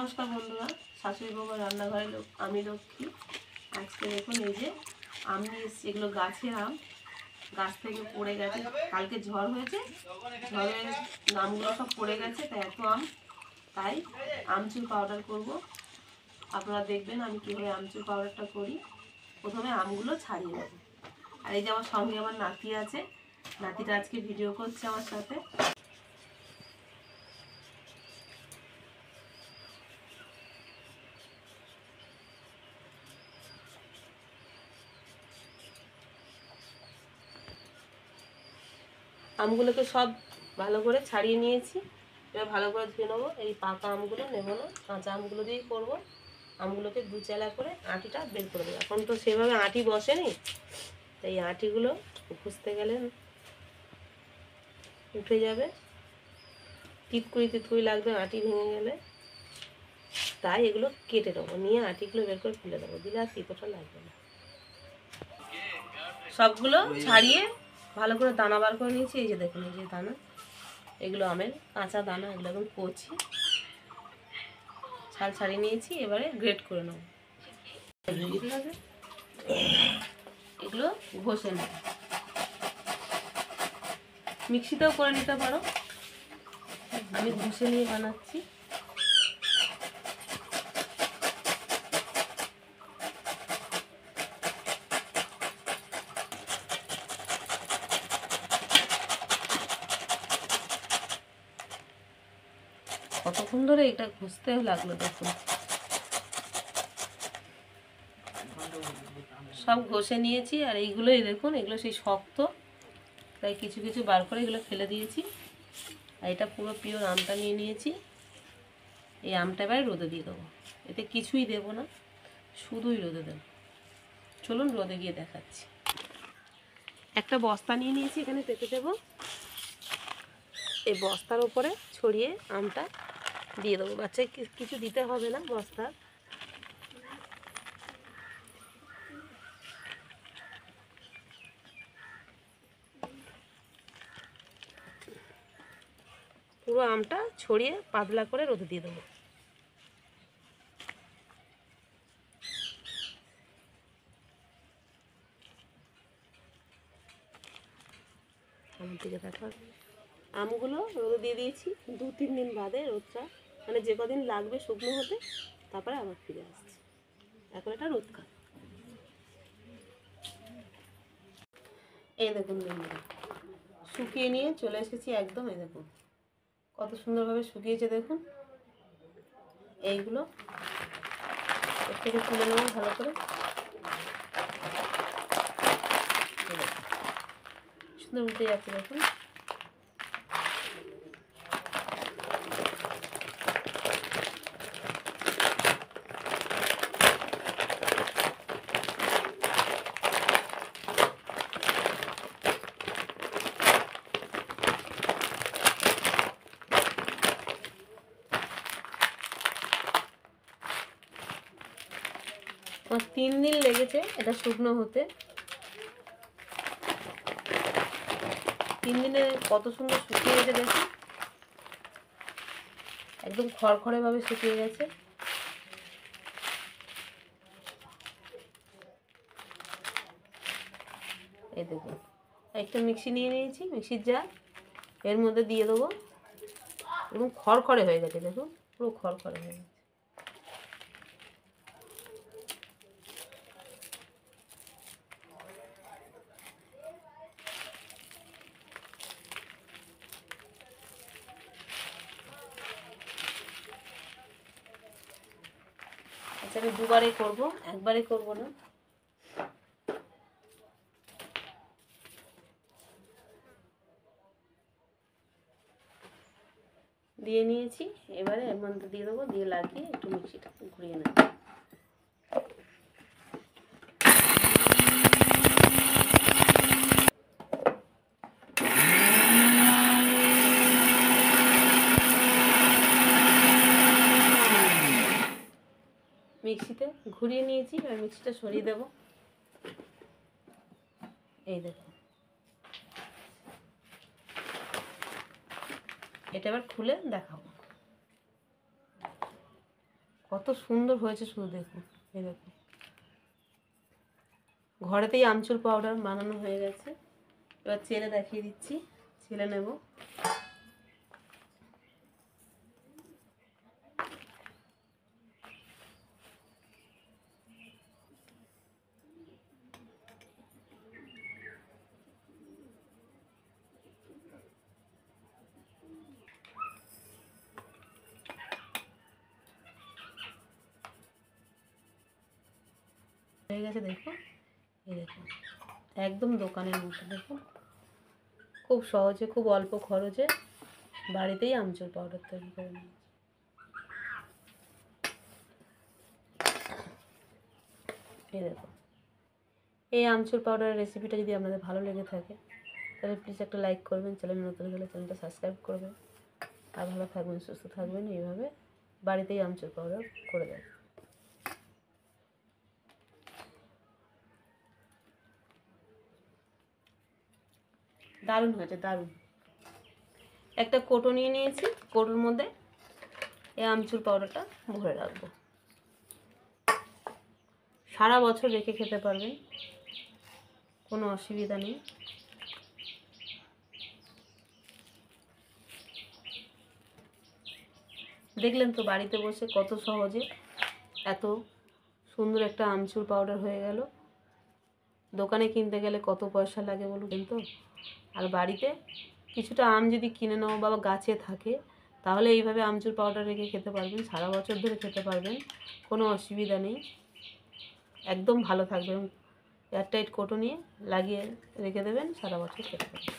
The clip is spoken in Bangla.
নমস্কার বন্ধুরা, শাশুড়ি বউয়ের রান্নাঘরে আমি লক্ষ্মী। আজকে দেখুন এই যে আম নিয়ে এসেছি, এগুলো গাছের আম, গাছ থেকে পড়ে গেছে, কালকে ঝড় হয়েছে, ঝড়ে আমগুলো সব পড়ে গেছে, তাই এত আম, তাই আমচুর পাউডার করব। আপনারা দেখবেন আমি কীভাবে আমচুর পাউডারটা করি। প্রথমে আমগুলো ছাড়িয়ে নেব। আর এই যে আমার সঙ্গে আমার নাতি আছে, নাতিটা আজকে ভিডিও করছে আমার সাথে। আমগুলোকে সব ভালো করে ছাড়িয়ে নিয়েছি, এবার ভালো করে ধুয়ে নেবো। এই পাকা আমগুলো নেব না, কাঁচা আমগুলো দিয়েই করবো। আমগুলোকে দু চেলা করে আঁটিটা বের করে দেবো। এখন তো সেভাবে আঁটি বসেনি, তাই আঁটিগুলো ঘষতে গেলে উঠে যাবে, টিটকুড়ি টিটকুড়ি লাগবে আঁটি ভেঙে গেলে। তাই এগুলো কেটে নেবো, নিয়ে আঁটিগুলো বের করে ফেলে দেবো, দিলে আর তিতোটা লাগবে না। সবগুলো ছাড়িয়ে ভালো করে দানা বার করে নিয়েছি। এই যে দেখুন, এই যে দানা, এগুলো আমের কাঁচা দানা, এগুলো এখন কচি, ছাল ছাড়িয়ে নিয়েছি। এবারে গ্রেট করে নেব, এগুলো ঘষে নেব। মিক্সিতেও করে নিতে পারো, আমি ঘষে নিয়ে বানাচ্ছি। কতক্ষণ ধরে এটা ঘষতে লাগলো দেখুন। সব ঘষে নিয়েছি, আর এইগুলোই দেখুন, এগুলো সেই শক্ত, তাই কিছু কিছু বার করে এগুলো ফেলে দিয়েছি। আর এটা পুরো পিওর আমটা নিয়ে নিয়েছি। এই আমটা এবার রোদে দিয়ে দেবো, এতে কিছুই দেবো না, শুধুই রোদে দেবো। চলুন রোদে গিয়ে দেখাচ্ছি। একটা বস্তা নিয়ে নিয়েছি, এখানে পেতে দেবো। এই বস্তার উপরে ছড়িয়ে আমটা দিয়ে দেবো। বাচ্চাকে কিছু দিতে হবে না, বস্তার পুরো আমটা ছড়িয়ে পাতলা করে রোদে দিয়ে দেবো। আমার দিকে দেখা, আমগুলো রোদে দিয়ে দিয়েছি। 2-3 দিন বাদে রোদটা, মানে যে কদিন লাগবে শুকনো হতে, তারপরে আবার ফিরে আসছে। এখন এটা রোদ খাবে। এই দেখুন বন্ধুরা, শুকিয়ে নিয়ে চলে এসেছি একদম। এই দেখুন কত সুন্দরভাবে শুকিয়েছে দেখুন। এইগুলো এর থেকে তুলে নেব ভালো করে, সুন্দর উঠে যাচ্ছে দেখুন। আমার 3 দিন লেগেছে এটা শুকনো হতে। 3 দিনে কত সুন্দর শুকিয়ে গেছে দেখুন, একদম খড়খড়ে ভাবে শুকিয়ে গেছে। এই দেখুন, একটা মিক্সি নিয়ে নিয়েছি, মিক্সির জার, এর মধ্যে দিয়ে দেবো। এবং খড়খড়ে হয়ে গেছে দেখুন, পুরো খড়খড়ে হয়ে গেছে। আচ্ছা, আমি দুবারে করব, একবারে করব না। দিয়ে নিয়েছি, এবারে এর মধ্যে দিয়ে দেবো, দিয়ে লাগিয়ে একটু মিক্সিটা ঘুরিয়ে নেব। মিক্সিতে ঘুরিয়ে নিয়েছি, আর মিক্সিটা সরিয়ে দেব। এই দেখুন, এটা এবার খুলে দেখাবো। কত সুন্দর হয়েছে শুধু দেখুন। এই দেখুন, ঘরেতেই আমচুর পাউডার বানানো হয়ে গেছে। এবার চেলে দেখিয়ে দিচ্ছি, চেলে নেব। হয়ে গেছে দেখুন, এই দেখুন একদম দোকানের মতো। দেখুন খুব সহজে, খুব অল্প খরচে বাড়িতেই আমচুর পাউডার তৈরি করে নিয়েছি। এই দেখুন, এই আমচুর পাউডারের রেসিপিটা যদি আপনাদের ভালো লেগে থাকে তাহলে প্লিজ একটা লাইক করবেন, চ্যানেল নতুন হলে চ্যানেলটা সাবস্ক্রাইব করবেন। আর ভালো থাকবেন, সুস্থ থাকবেন। এইভাবে বাড়িতেই আমচুর পাউডার করে দেয়। দারুণ হয়েছে, দারুণ। একটা কৌটো নিয়ে নিয়েছি, কৌটোর মধ্যে এই আমচুর পাউডারটা ভরে রাখবো। সারা বছর রেখে খেতে পারবেন, কোনো অসুবিধা নেই। দেখলেন তো বাড়িতে বসে কত সহজে এত সুন্দর একটা আমচুর পাউডার হয়ে গেল। দোকানে কিনতে গেলে কত পয়সা লাগে বলুন তো। আর বাড়িতে কিছুটা আম যদি কিনে নেওয়া বা গাছে থাকে তাহলে এইভাবে আমচুর পাউডার রেখে খেতে পারবেন, সারা বছর ধরে খেতে পারবেন, কোনো অসুবিধা নেই। একদম ভালো থাকবেন। এয়ারটাইট কৌটো নিয়ে লাগিয়ে রেখে দেবেন, সারা বছর খেতে পারবেন।